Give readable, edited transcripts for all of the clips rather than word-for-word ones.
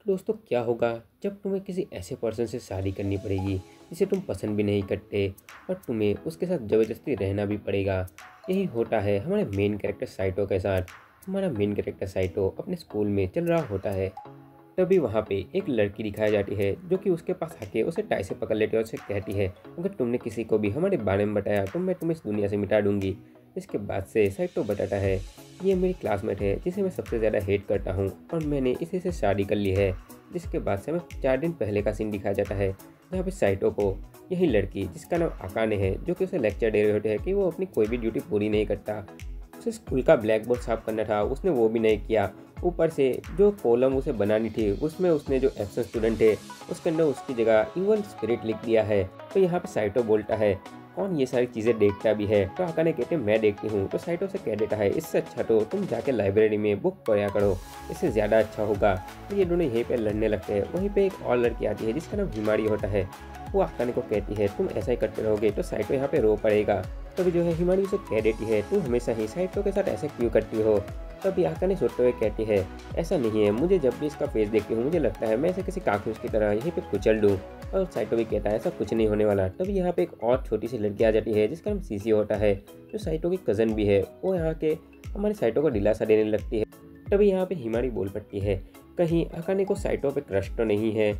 तो दोस्तों क्या होगा जब तुम्हें किसी ऐसे पर्सन से शादी करनी पड़ेगी जिसे तुम पसंद भी नहीं करते और तुम्हें उसके साथ ज़बरदस्ती रहना भी पड़ेगा। यही होता है हमारे मेन कैरेक्टर साइटो के साथ। हमारा मेन कैरेक्टर साइटो अपने स्कूल में चल रहा होता है। तभी वहाँ पे एक लड़की दिखाई जाती है जो कि उसके पास आके उसे टाई से पकड़ लेती है और उसे कहती है, अगर तुमने किसी को भी हमारे बारे में बताया तो मैं तुम्हें इस दुनिया से मिटा दूंगी। इसके बाद से साइटो बताता है, ये मेरी क्लासमेट है जिसे मैं सबसे ज़्यादा हेट करता हूँ और मैंने इसी से शादी कर ली है। जिसके बाद से हमें 4 दिन पहले का सीन दिखाया जाता है जहाँ पे साइटो को यही लड़की जिसका नाम आकाने है जो कि उसे लेक्चर दे रहे होते हैं कि वो अपनी कोई भी ड्यूटी पूरी नहीं करता। उसे स्कूल का ब्लैक बोर्ड साफ करना था, उसने वो भी नहीं किया। ऊपर से जो कॉलम उसे बनानी थी उसमें उसने जो एब्सेंट स्टूडेंट है उसके अंदर उसकी जगह इवल स्पिरिट लिख दिया है। तो यहाँ पे साइटो बोलता है, कौन ये सारी चीज़ें देखता भी है? तो आकाने कहते हैं मैं देखती हूँ। तो साइटो से कह देता है, इससे अच्छा तो तुम जाके लाइब्रेरी में बुक पढ़ा करो, इससे ज़्यादा अच्छा होगा। तो ये दोनों यहीं पे लड़ने लगते हैं। वहीं पे एक और लड़की आती है जिसका नाम हिमारी होता है। वो आकाने को कहती है तुम ऐसा ही करते रहोगे तो साइटो यहाँ पे रो पड़ेगा। तभी जो है हिमारी उसे कह देती है, तुम हमेशा ही साइटो के साथ ऐसा क्यों करती हो? तभी आकाने सोचते हुए कहती है, ऐसा नहीं है, मुझे जब भी इसका फेस देखती हूँ मुझे लगता है मैं इसे किसी काकूस की तरह यहीं पे कुचल दूँ। और साइटो भी कहता है ऐसा कुछ नहीं होने वाला। तभी यहाँ पे एक और छोटी सी लड़की आ जाती है जिसका नाम सीसी होता है, जो साइटो की कज़न भी है। वो यहाँ के हमारे साइटो को दिलासा देने लगती है। तभी यहाँ पे हिमारी बोल पड़ती है, कहीं आकाने को साइटो पे क्रश तो नहीं है?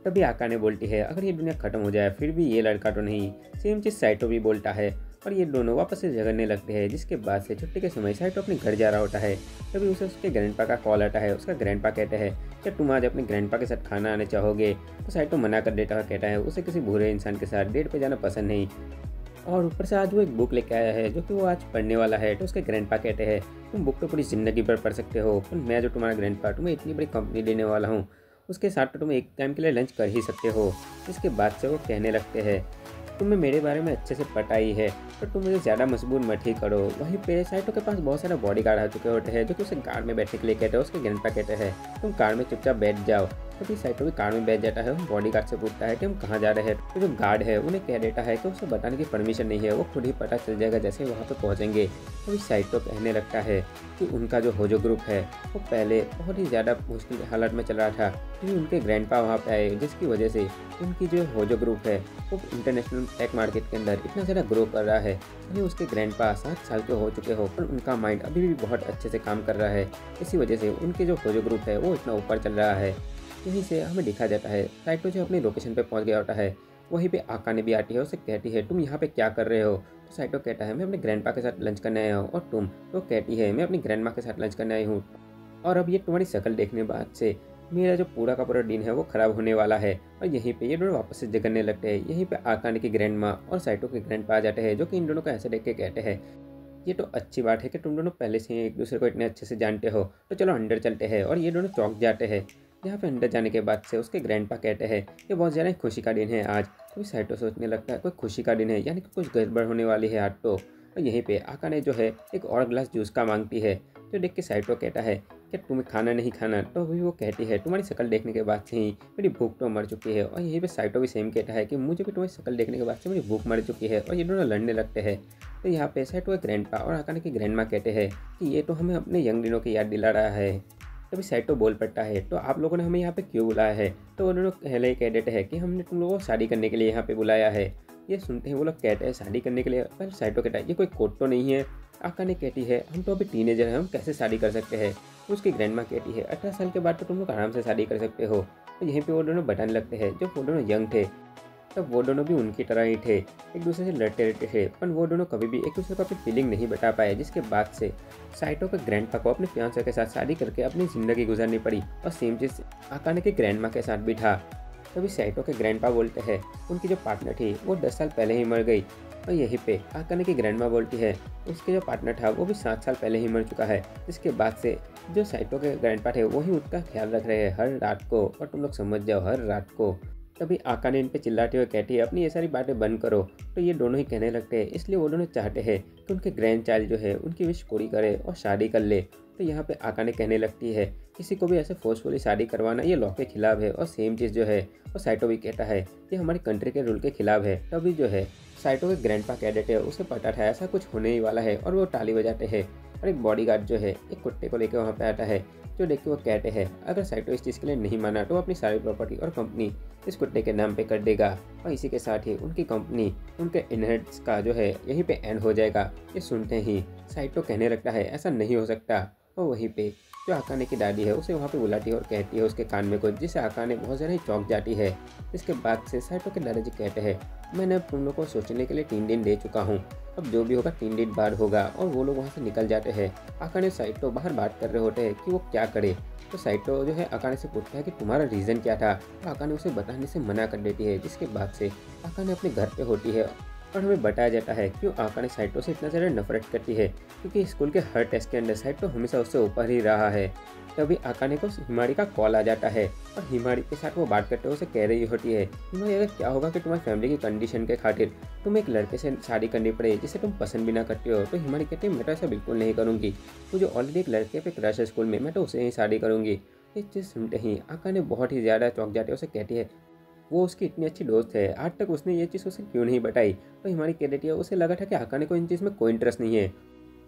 तभी आकाने बोलती है, अगर ये दुनिया खत्म हो जाए फिर भी ये लड़का तो नहीं। सेम चीज़ साइटो भी बोलता है और ये दोनों वापस से झगड़ने लगते हैं। जिसके बाद से छुट्टी के समय साइटो अपने घर जा रहा होता है। तभी उसे उसके ग्रैंडपा का कॉल आता है। उसका ग्रैंडपा कहते हैं, क्या तुम आज अपने ग्रैंडपा के साथ खाना आने चाहोगे? तो साइटो मना कर देता है, कहता है उसे किसी बुरे इंसान के साथ डेट पे जाना पसंद नहीं। और ऊपर से आज वो एक बुक लेके आया है जो कि वो आज पढ़ने वाला है। तो उसके ग्रैंडपा कहते हैं, तुम बुक तो पूरी ज़िंदगी भर पढ़ सकते हो, पर मैं जो तुम्हारा ग्रैंडपा तुम्हें इतनी बड़ी कंपनी देने वाला हूँ उसके साथ तो तुम एक टाइम के लिए लंच कर ही सकते हो। इसके बाद से वो कहने लगते हैं, तुम्हें मेरे बारे में अच्छे से पता ही है तो तुम मुझे ज़्यादा मजबूर मत ही करो। वहीं पे साइटो के पास बहुत सारे बॉडीगार्ड आ चुके होते हैं जो कि उसे कार में बैठने के लिए कहते हैं। उसके ग्रैंडपा कहते हैं, तुम कार में चुपचाप बैठ जाओ। तभी साइटो भी कार में बैठ जाता है। बॉडीगार्ड से पूछता है कि हम कहाँ जा रहे हैं। तो जो गार्ड है उन्हें कह देता है कि उसे बताने की परमिशन नहीं है, वो खुद ही पता चल जाएगा जैसे वहाँ पे पहुँचेंगे। तभी साइटो कहने लगता है कि उनका जो होजो ग्रुप है वो पहले बहुत ही ज़्यादा मुश्किल हालत में चल रहा था, क्योंकि उनके ग्रैंडपा वहाँ पे आए जिसकी वजह से उनकी जो होजो ग्रुप है वो इंटरनेशनल टेक मार्केट के अंदर इतना ज़्यादा ग्रो कर रहा है। वहीं उसके ग्रैंडपा 7 साल के हो चुके हो पर उनका माइंड अभी भी बहुत अच्छे से काम कर रहा है। इसी वजह से उनके जो होजो ग्रुप है वो इतना ऊपर चल रहा है। यहीं से हमें दिखा जाता है साइटो जो अपनी लोकेशन पे पहुंच गया होता है। वहीं पे आकाने भी आती है, उसे कहती है तुम यहाँ पे क्या कर रहे हो? तो साइटो कहता है मैं अपने ग्रैंडपा के साथ लंच करने आया हूँ। और तुम? तो कहती है मैं अपनी ग्रैंडमा के साथ लंच करने आई हूँ और अब ये तुम्हारी शक्ल देखने बाद से मेरा जो पूरा का पूरा दिन है वो ख़राब होने वाला है। और यहीं पे ये दोनों वापस से झगड़ने लगते हैं। यहीं पे आकाने की ग्रैंडमा और साइटो के ग्रैंडपा आ जाते हैं जो कि इन दोनों को ऐसे देख के कहते हैं, ये तो अच्छी बात है कि तुम दोनों पहले से ही एक दूसरे को इतने अच्छे से जानते हो, तो चलो अंदर चलते हैं। और ये दोनों चौंक जाते हैं। यहाँ पे अंदर जाने के बाद से उसके ग्रैंडपा कहते हैं ये बहुत ज़्यादा खुशी का दिन है आज। तो साइटो सोचने लगता है कोई खुशी का दिन है यानी कि कुछ गड़बड़ होने वाली है आज तो। और यहीं पे आकाने जो है एक और ग्लास जूस का मांगती है। तो देख के साइटो कहता है क्या तुम्हें खाना नहीं खाना? तो अभी वो कहती है तुम्हारी शक्ल देखने के बाद से ही मेरी भूख तो मर चुकी है। और यहीं पे साइटो भी सेम कहता है कि मुझे भी तुम्हारी शक्ल देखने के बाद से मेरी भूख मर चुकी है। और ये दोनों लड़ने लगते हैं। तो यहाँ पे साइटो के ग्रैंडपा और आकाने की ग्रैंडमा कहते हैं कि ये तो हमें अपने यंग दिनों की याद दिला रहा है। तभी साइटो बोल पड़ता है, तो आप लोगों ने हमें यहाँ पे क्यों बुलाया है? तो उन्होंने पहले ही कह देते हैं कि हमने तुम लोगों को शादी करने के लिए यहाँ पे बुलाया है। ये सुनते हैं वो लोग कहते हैं शादी करने के लिए? पर साइटो कहता है ये कोई कोर्ट तो नहीं है। आकाने कहती है हम तो अभी टीनेजर हैं, हम कैसे शादी कर सकते हैं? उसकी ग्रैंडमा कहती है 18 साल के बाद तो तुम लोग आराम से शादी कर सकते हो। तो यहीं पे वो दोनों बताने लगते हैं जब वो दोनों यंग थे तब वो दोनों भी उनकी तरह ही थे, एक दूसरे से लड़ते रहते थे, पर वो दोनों कभी भी एक दूसरे को अपनी फीलिंग नहीं बता पाए। जिसके बाद से साइटो के ग्रैंडपा को अपने फियांसे के साथ शादी करके अपनी ज़िंदगी गुजारनी पड़ी। और सेम चीज़ आकाने के ग्रैंडमा के साथ भी था। तभी साइटो के ग्रैंडपा बोलते हैं उनकी जो पार्टनर थी वो 10 साल पहले ही मर गई। और यहीं पे आकाने की ग्रैंडमा बोलती है उसके जो पार्टनर था वो भी 7 साल पहले ही मर चुका है। इसके बाद से जो साइटो के ग्रैंडपा थे वही उसका ख्याल रख रहे हैं हर रात को। और तुम लोग समझ जाओ हर रात को। तभी आकाने इन पे चिल्लाते हुए कहती है अपनी ये सारी बातें बंद करो। तो ये दोनों ही कहने लगते हैं इसलिए वो दोनों चाहते हैं कि उनके ग्रैंड चाइल्ड जो है उनकी विश पूरी करे और शादी कर ले। तो यहाँ पे आकाने कहने लगती है किसी को भी ऐसे फोर्सफुली शादी करवाना ये लॉ के खिलाफ है। और सेम चीज़ जो है वो साइटो भी कहता है ये हमारी कंट्री के रूल के खिलाफ है। तभी जो है साइटो के ग्रैंडपा कह देते हैं उसे पता था ऐसा कुछ होने ही वाला है और वो ताली बजाते हैं। और एक बॉडीगार्ड जो है एक कुत्ते को लेकर वहाँ पे आता है जो देख के वो कहते हैं अगर साइटो इस चीज़ के लिए नहीं माना तो वो अपनी सारी प्रॉपर्टी और कंपनी इस कुत्ते के नाम पे कर देगा और इसी के साथ ही उनकी कंपनी उनके इनहेरिटेंस का जो है यहीं पे एंड हो जाएगा। ये सुनते ही साइटो कहने लगता है ऐसा नहीं हो सकता। और वहीं पे जो आकाने की दादी है उसे वहाँ पे बुलाती है और कहती है उसके कान में कुछ, जिससे आकाने बहुत ज़्यादा ही चौंक जाती है। इसके बाद से साइटो के दादाजी कहते हैं मैंने अब तुम लोग को सोचने के लिए 3 दिन दे चुका हूँ, अब जो भी होगा 3 दिन बाद होगा। और वो लोग वहाँ से निकल जाते हैं। आकाने साइटो बाहर बात कर रहे होते हैं कि वो क्या करे। तो साइटो जो है आकाने से पूछता है कि तुम्हारा रीज़न क्या था। तो आकाने उसे बताने से मना कर देती है, जिसके बाद से आकाने अपने घर पे होती है और हमें बताया जाता है क्यों आकाने साइटो से इतना ज़्यादा नफरत करती है, क्योंकि स्कूल के हर टेस्ट के अंदर साइटो हमेशा उससे ऊपर ही रहा है। तभी आकाने को हिमारी का कॉल आ जाता है और हिमारी के साथ वो बात करते हुए उसे कह रही होती है हिमारी अगर क्या होगा कि तुम्हारी फैमिली की कंडीशन के खातिर तुम एक लड़के से शादी करनी पड़े जिसे तुम पसंद भी ना करते हो। तो हिमारी कहती है मैं तो ऐसा बिल्कुल नहीं करूँगी, मुझे ऑलरेडी एक लड़के पे क्रश है स्कूल में, मैं तो उसे ही शादी करूँगी। ये चीज़ सुनते ही आकाने बहुत ही ज़्यादा चौंक जाती है। उसे कहती है वो उसकी इतनी अच्छी दोस्त है, आज तक उसने ये चीज़ उसे क्यों नहीं बताई। तो हिमारी कह देती है उसे लगा था कि आकाने को इन चीज़ में कोई इंटरेस्ट नहीं है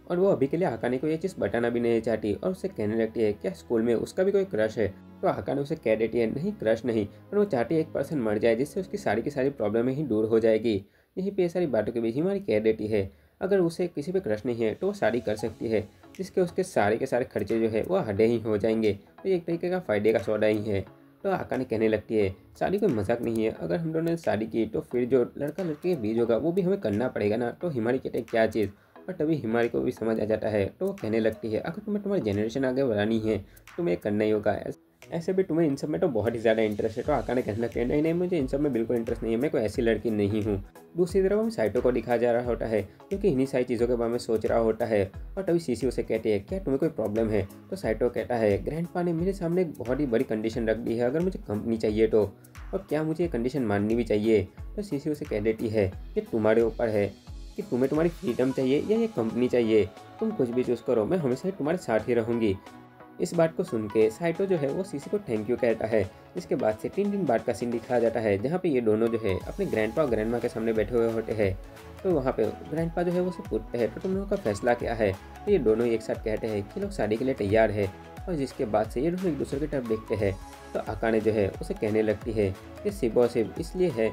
और वो अभी के लिए आकाने को ये चीज़ बताना भी नहीं चाहती। और उससे कहने लगती है क्या स्कूल में उसका भी कोई क्रश है। तो आकाने उसे कह देती है नहीं क्रश नहीं, पर वो चाहती है एक पर्सन मर जाए जिससे उसकी सारी की सारी प्रॉब्लमें ही दूर हो जाएगी। यहीं पे ये सारी बातों के बीच हिमारी कह देती है अगर उसे किसी पे क्रश नहीं है तो वो शादी कर सकती है, जिसके उसके सारे के सारे खर्चे जो है वो हदे ही हो जाएंगे। तो ये एक तरीके का फ़ायदे का सौदा ही है। तो आकाने कहने लगती है शादी कोई मजाक नहीं है, अगर हम दोनों ने शादी की तो फिर जो लड़का लड़की के बीच होगा वो भी हमें करना पड़ेगा ना। तो हिमारी कहते हैं क्या चीज़। और तभी हिमारी को भी समझ आ जाता है। तो वो कहने लगती है अगर तुम्हें तुम्हारी जनरेशन आगे बढ़ानी है तुम्हें करना ही होगा, ऐसे भी तुम्हें इन सब में तो बहुत ही ज़्यादा इंटरेस्ट है। तो आकाने कहने लगते हैं नहीं नहीं मुझे इन सब में बिल्कुल इंटरेस्ट नहीं है, मैं कोई ऐसी लड़की नहीं हूँ। दूसरी तरफ हमें साइटो को दिखाया जा रहा होता है क्योंकि इन्हीं सारी चीज़ों के बारे में सोच रहा होता है। और तभी सीसी उसे कहती है क्या तुम्हें कोई प्रॉब्लम है। तो साइटो कहता है ग्रैंडपा ने मेरे सामने एक बहुत ही बड़ी कंडीशन रख दी है, अगर मुझे कंपनी चाहिए तो, और क्या मुझे ये कंडीशन माननी भी चाहिए। तो सीसी उसे कह देती है कि तुम्हारे ऊपर है कि तुम्हें तुम्हारी फ्रीडम चाहिए या ये कंपनी चाहिए, तुम कुछ भी चूज़ करो, मैं हमेशा ही तुम्हारे साथ ही रहूँगी। इस बात को सुन के साइटो जो है वो सीसी को थैंक यू कहता है। इसके बाद से 3 दिन बाद का सीन दिखाया जाता है जहाँ पे ये दोनों जो है अपने ग्रैंडपा और ग्रैंडमा के सामने बैठे हुए होते हैं। तो वहाँ पे ग्रैंडपा जो है वो उसे पूछते हैं तो तुम लोगों का फैसला क्या है। तो ये दोनों एक साथ कहते हैं कि लोग शादी के लिए तैयार है। और जिसके बाद से ये दोनों एक दूसरे की तरफ देखते हैं। तो आकाने जो है उसे कहने लगती है कि सिर्फ और सिर्फ इसलिए है,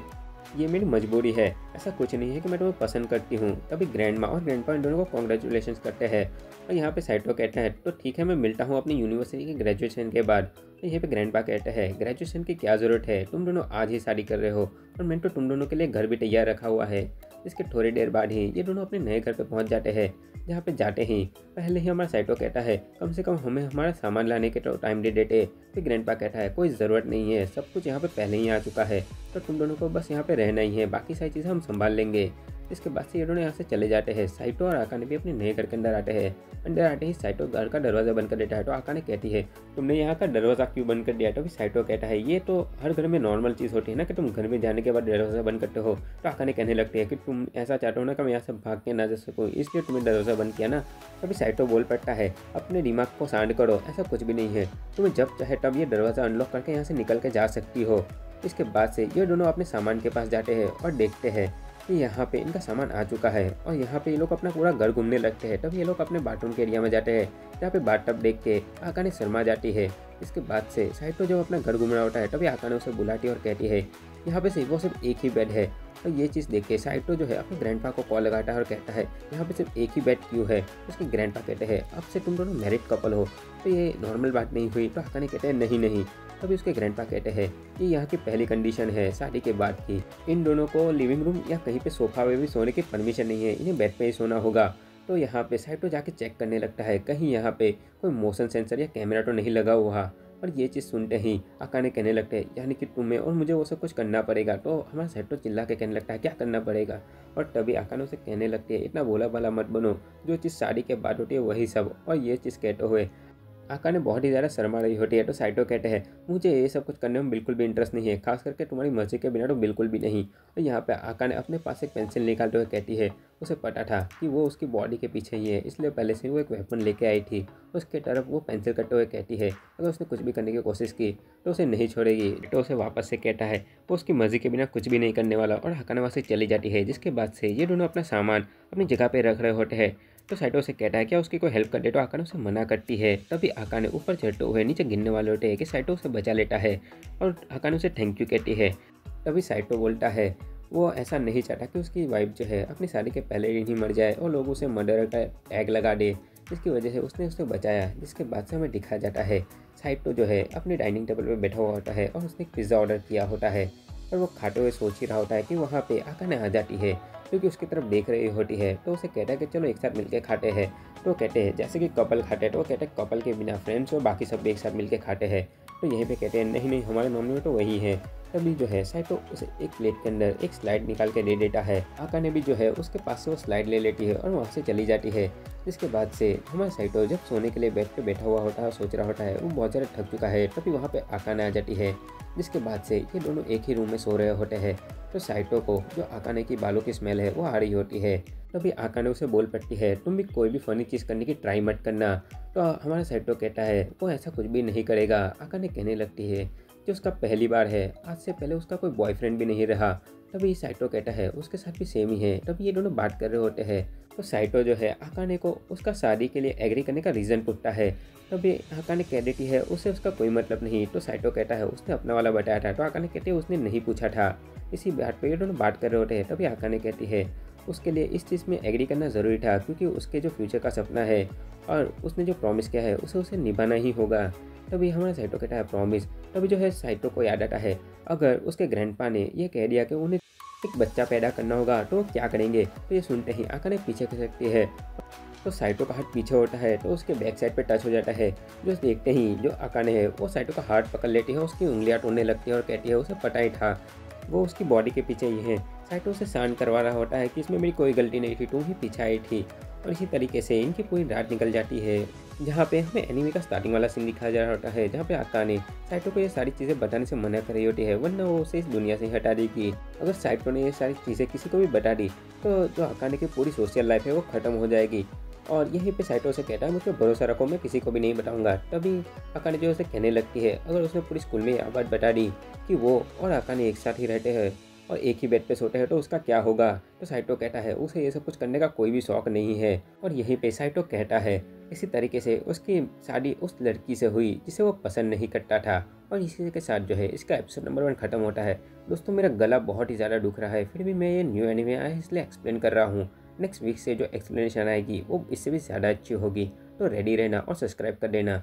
ये मेरी मजबूरी है, ऐसा कुछ नहीं है कि मैं तुम्हें पसंद करती हूँ। तभी ग्रैंडमा और ग्रैंडपा इन दोनों को कॉन्ग्रेचुलेशन करते हैं। और यहाँ पे साइटो कहता है तो ठीक है मैं मिलता हूँ अपनी यूनिवर्सिटी की ग्रेजुएशन के बाद। तो यहाँ पे ग्रैंडपा कहता है ग्रेजुएशन की क्या ज़रूरत है, तुम दोनों आज ही शादी कर रहे हो और मैंने तो तुम दोनों के लिए घर भी तैयार रखा हुआ है। इसके थोड़ी देर बाद ही ये दोनों अपने नए घर पे पहुंच जाते हैं। जहाँ पे जाते ही पहले ही हमारा साइटो कहता है कम से कम हमें हमारा सामान लाने के तो टाइम दे देते। फिर ग्रैंडपा कहता है कोई ज़रूरत नहीं है, सब कुछ यहाँ पे पहले ही आ चुका है, तो तुम दोनों को बस यहाँ पे रहना ही है, बाकी सारी चीज़ें हम संभाल लेंगे। इसके बाद से ये दोनों यहाँ से चले जाते हैं। साइटो और आकाने भी अपने नए घर के अंदर आते हैं। अंदर आते ही साइटो घर का दरवाज़ा बंद कर देता है। तो आकाने कहती है तुमने यहाँ का दरवाज़ा क्यों बंद कर दिया। तो फिर साइटो कहता है ये तो हर घर में नॉर्मल चीज़ होती है ना कि तुम घर में जाने के बाद दरवाज़ा बंद करते हो। तो आकाने कहने लगती है कि तुम ऐसा चाहते हो ना कि मैं यहाँ से भाग के ना जा सकूँ, इसलिए तुमने दरवाज़ा बंद किया ना। तभी साइटो बोल पड़ता है अपने दिमाग को शांत करो, ऐसा कुछ भी नहीं है, तुम्हें जब चाहे तब ये दरवाज़ा अनलॉक करके यहाँ से निकल के जा सकती हो। इसके बाद से ये दोनों अपने सामान के पास जाते हैं और देखते हैं कि यहाँ पे इनका सामान आ चुका है। और यहाँ पे ये लोग अपना पूरा घर घूमने लगते हैं। तब ये लोग अपने बाथरूम के एरिया में जाते हैं जहाँ पे बाथटब देख के आकाने शर्मा जाती है। इसके बाद से साइटो जब अपना घर घूम रहा होता है तभी आकाने उसे बुलाती है और कहती है यहाँ पे सिर्फ वो सिर्फ एक ही बेड है। और ये चीज़ देख के साइटो जो है अपने ग्रैंडपा को कॉल लगाता है और कहता है यहाँ पे सिर्फ एक ही बेड क्यों है। उसके ग्रैंडपा कहते हैं अब से तुम दोनों मैरिड कपल हो, तो ये नॉर्मल बात नहीं हुई। तो आकाने कहते हैं नहीं नहीं। तभी उसके ग्रैंडपा कहते हैं कि यहाँ की पहली कंडीशन है शादी के बाद की, इन दोनों को लिविंग रूम या कहीं पे सोफा में भी सोने की परमिशन नहीं है, इन्हें बेड पे ही सोना होगा। तो यहाँ पे साइटो जाके चेक करने लगता है कहीं यहाँ पे कोई मोशन सेंसर या कैमरा तो नहीं लगा हुआ। और ये चीज़ सुनते ही आकाने कहने लगते हैं यानी कि तुम्हें और मुझे वो सब कुछ करना पड़ेगा। तो हमारा साइटो चिल्ला के कहने लगता है क्या करना पड़ेगा। और तभी आकाने उसे कहने लगती है इतना भोला भाला मत बनो, जो चीज़ शादी के बाद होती है वही सब। और ये चीज़ कहते हुए आकाने बहुत ही ज़्यादा शर्मा रही होती है। तो साइटो कहते हैं मुझे ये सब कुछ करने में बिल्कुल भी इंटरेस्ट नहीं है, खास करके तुम्हारी मर्जी के बिना तो बिल्कुल भी नहीं। और यहाँ पे आकाने अपने पास एक पेंसिल निकालते हुए कहती है उसे पता था कि वो उसकी बॉडी के पीछे ही है, इसलिए पहले से वो एक वेपन लेके आई थी। उसके तरफ वो पेंसिल करते हुए कहती है अगर उसने कुछ भी करने की कोशिश की तो उसे नहीं छोड़ेगी। तो उसे वापस से कहता है वो उसकी मर्जी के बिना कुछ भी नहीं करने वाला। और आकाने वहाँ से चली जाती है। जिसके बाद से ये दोनों अपना सामान अपनी जगह पे रख रहे होते हैं। तो साइटो से कहता है क्या उसकी कोई हेल्प कर दे, तो आकाने उसे मना करती है। तभी आकाने ऊपर चढ़ते हुए नीचे गिरने वाले होते हैं कि साइटो उसे बचा लेता है और आकाने उसे थैंक यू कहती है। तभी साइटो बोलता है वो ऐसा नहीं चाहता कि उसकी वाइफ जो है अपनी शादी के पहले दिन ही मर जाए और लोग उसे मर्डर का टैग लगा दे, जिसकी वजह से उसने उसे बचाया। जिसके बाद से हमें दिखाया जाता है साइटो जो है अपने डाइनिंग टेबल पर बैठा हुआ होता है और उसने एक पिज़्ज़ा ऑर्डर किया होता है और वो खाते हुए सोच ही रहा होता है कि वहाँ पे आकाने आ जाती है क्योंकि उसकी तरफ देख रही होती है। तो उसे कहता है कि चलो एक साथ मिलकर खाते हैं। तो कहते हैं जैसे कि कपल खाते हैं, तो वो कहते हैं कपल के बिना फ्रेंड्स और बाकी सब एक साथ मिलकर खाते हैं। तो यहीं पे कहते हैं नहीं नहीं हमारे नॉमिनेट तो वही है। तभी जो है साइटो उसे एक प्लेट के अंदर एक स्लाइड निकाल के दे देता है। आकाने भी जो है उसके पास से वो स्लाइड ले लेती है और वहाँ से चली जाती है। जिसके बाद से हमारा साइटो जब सोने के लिए बेड पे बैठा हुआ होता है, सोच रहा होता है, वो बहुत ज़्यादा थक चुका है। तभी वहाँ पे आकाने आ जाती है। जिसके बाद से ये दोनों एक ही रूम में सो रहे होते हैं। तो साइटो को जो आकाने की बालों की स्मेल है वो आ रही होती है। तभी आकाने उसे बोल पड़ती है तुम भी कोई भी फनी चीज़ करने की ट्राई मत करना। तो हमारा साइटो कहता है वो ऐसा कुछ भी नहीं करेगा। आकाने कहने लगती है कि उसका पहली बार है, आज से पहले उसका कोई बॉयफ्रेंड भी नहीं रहा। तभी साइटो कहता है उसके साथ भी सेम ही है। तभी ये दोनों बात कर रहे होते हैं। तो साइटो जो है आकाने को उसका शादी के लिए एग्री करने का रीज़न पूछता है। तभी आकाने कह देती है उसे उसका कोई मतलब नहीं। तो साइटो कहता है उसने अपना वाला बताया था। तो आकाने कहती है उसने नहीं पूछा था। इसी बात पे ये दोनों बात कर रहे होते हैं। तभी आकाने कहती है उसके लिए इस चीज़ में एग्री करना ज़रूरी था क्योंकि उसके जो फ्यूचर का सपना है और उसने जो प्रॉमिस किया है उसे उसे निभाना ही होगा। तभी हमारा साइटो कहता है प्रॉमिस। तभी जो है साइटो को याद आता है अगर उसके ग्रैंडपा ने ये कह दिया कि उन्हें एक बच्चा पैदा करना होगा तो वो क्या करेंगे। तो ये सुनते ही आकाने पीछे खिसकती है। तो साइटो का हाथ पीछे होता है तो उसके बैक साइड पे टच हो जाता है। जो देखते ही जो आकाने है वो साइटो का हाथ पकड़ लेती है, उसकी उंगलियां टूटने लगती है और कहती है उसे पता ही था वो उसकी बॉडी के पीछे ही है। साइटो उसे शांत करवा रहा होता है कि इसमें मेरी कोई गलती नहीं थी, तुम ही पीछे आई थी। और इसी तरीके से इनकी पूरी रात निकल जाती है, जहाँ पे हमें एनीमे का स्टार्टिंग वाला सीन दिखाया जा रहा होता है जहाँ पे आकाने साइटो को ये सारी चीज़ें बताने से मना कर रही होती है वरना वो उसे इस दुनिया से हटा देगी। अगर साइटो ने ये सारी चीज़ें किसी को भी बता दी तो जो आकाने की पूरी सोशल लाइफ है वो ख़त्म हो जाएगी। और यहीं पे साइटो से कहता है मुझ पर भरोसा रखो, मैं किसी को भी नहीं बताऊंगा। तभी आकाने जो उसे कहने लगती है अगर उसने पूरी स्कूल में ये बात बता दी कि वो और आकाने एक साथ ही रहते हैं और एक ही बेड पे सोते हैं तो उसका क्या होगा। तो साइटो कहता है उसे ये सब कुछ करने का कोई भी शौक नहीं है। और यहीं पे साइटो कहता है इसी तरीके से उसकी शादी उस लड़की से हुई जिसे वो पसंद नहीं करता था। और इसी के साथ जो है इसका एपिसोड नंबर 1 खत्म होता है। दोस्तों मेरा गला बहुत ही ज़्यादा दुख रहा है, फिर भी मैं ये न्यू एनिमे आया है इसलिए एक्सप्लेन कर रहा हूँ। नेक्स्ट वीक से जो एक्सप्लेनेशन आएगी वो इससे भी ज़्यादा अच्छी होगी। तो रेडी रहना और सब्सक्राइब कर देना।